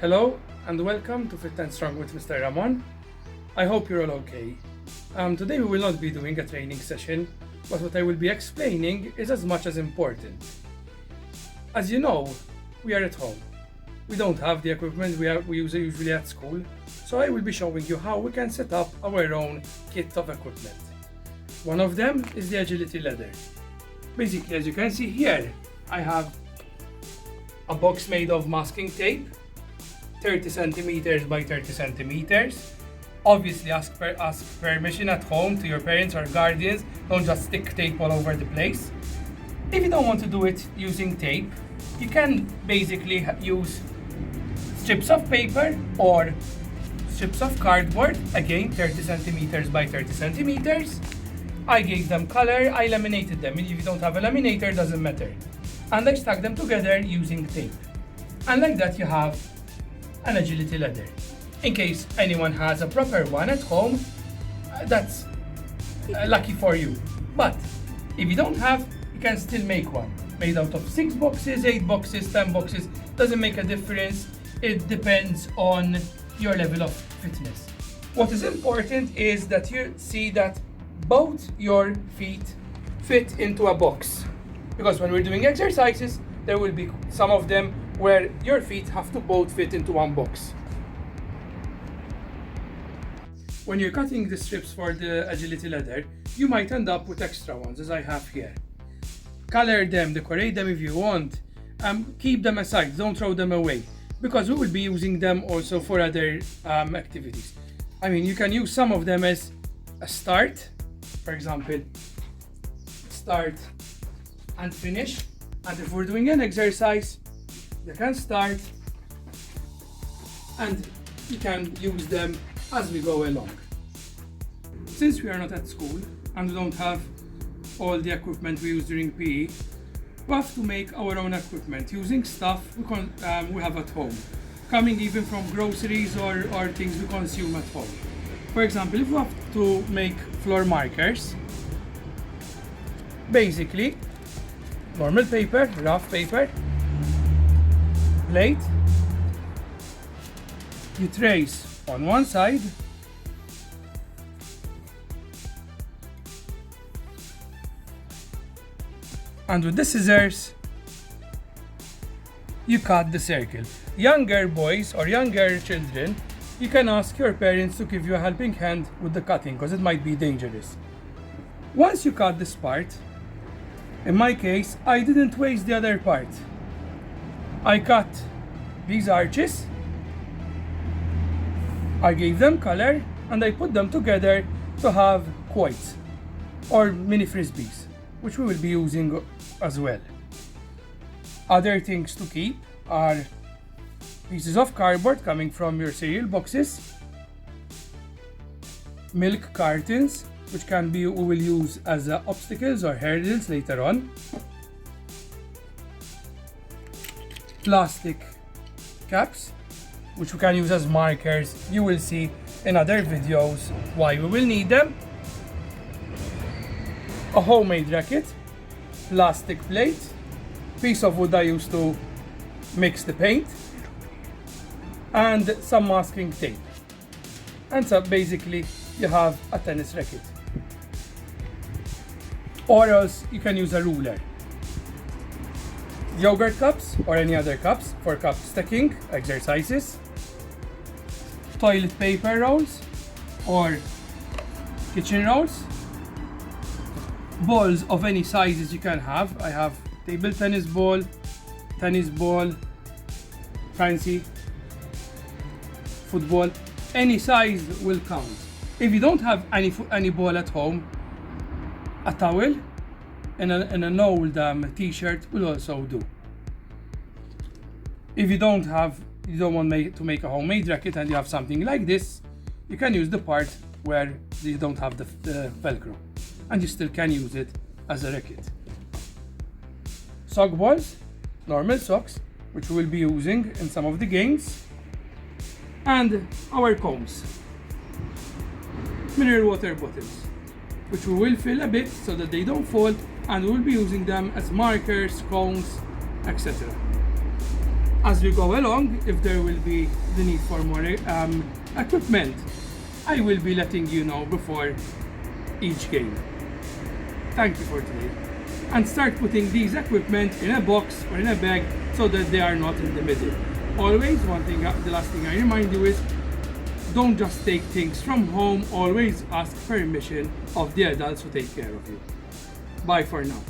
Hello and welcome to Fit&Strong with Mr. Ramon. I hope you're all okay. Today we will not be doing a training session, but what I will be explaining is as much as important. As you know, we are at home. We don't have the equipment we use usually at school, so I will be showing you how we can set up our own kit of equipment. One of them is the agility ladder. Basically, as you can see here, I have a box made of masking tape, 30 centimeters by 30 centimeters. Obviously ask permission at home to your parents or guardians. Don't just stick tape all over the place. If you don't want to do it using tape, you can basically use strips of paper or strips of cardboard, again 30 centimeters by 30 centimeters. I gave them color, I laminated them. If you don't have a laminator, it doesn't matter. And I stuck them together using tape. And like that you have an agility ladder. In case anyone has a proper one at home, that's lucky for you. But if you don't have, you can still make one. Made out of 6 boxes, 8 boxes, 10 boxes, doesn't make a difference. It depends on your level of fitness. What is important is that you see that both your feet fit into a box. Because when we're doing exercises, there will be some of them where your feet have to both fit into one box. When you're cutting the strips for the agility ladder, you might end up with extra ones, as I have here. Color them, decorate them if you want, keep them aside, don't throw them away, because we will be using them also for other activities. I mean, you can use some of them as a start, for example, start and finish, and if we're doing an exercise, you can start and you can use them as we go along. Since we are not at school and we don't have all the equipment we use during PE, we have to make our own equipment using stuff we have at home, coming even from groceries or things we consume at home. For example, if we have to make floor markers, basically normal paper, rough paper, plate, you trace on one side, and with the scissors you cut the circle. Younger boys or younger children, you can ask your parents to give you a helping hand with the cutting because it might be dangerous. Once you cut this part, in my case, I didn't waste the other part. I cut these arches, I gave them color, and I put them together to have quoits or mini frisbees, which we will be using as well. Other things to keep are pieces of cardboard coming from your cereal boxes, milk cartons, which we will use as obstacles or hurdles later on, plastic caps, which we can use as markers. You will see in other videos why we will need them, a homemade racket, plastic plate, piece of wood I used to mix the paint, and some masking tape. And so basically you have a tennis racket. Or else you can use a ruler. Yogurt cups or any other cups for cup stacking exercises. Toilet paper rolls or kitchen rolls. Balls of any sizes you can have. I have table tennis ball, fancy football. Any size will count. If you don't have any ball at home, a towel and an old t-shirt will also do. If you don't want to make a homemade racket and you have something like this, you can use the part where you don't have the velcro, and you still can use it as a racket. Sock balls, normal socks, which we will be using in some of the games, and our combs, mineral water bottles, which we will fill a bit so that they don't fall, and we will be using them as markers, cones, etc. As we go along, if there will be the need for more equipment, I will be letting you know before each game. Thank you for today. And start putting these equipment in a box or in a bag so that they are not in the middle. Always, the last thing I remind you is, don't just take things from home, always ask permission of the adults who take care of you. Bye for now.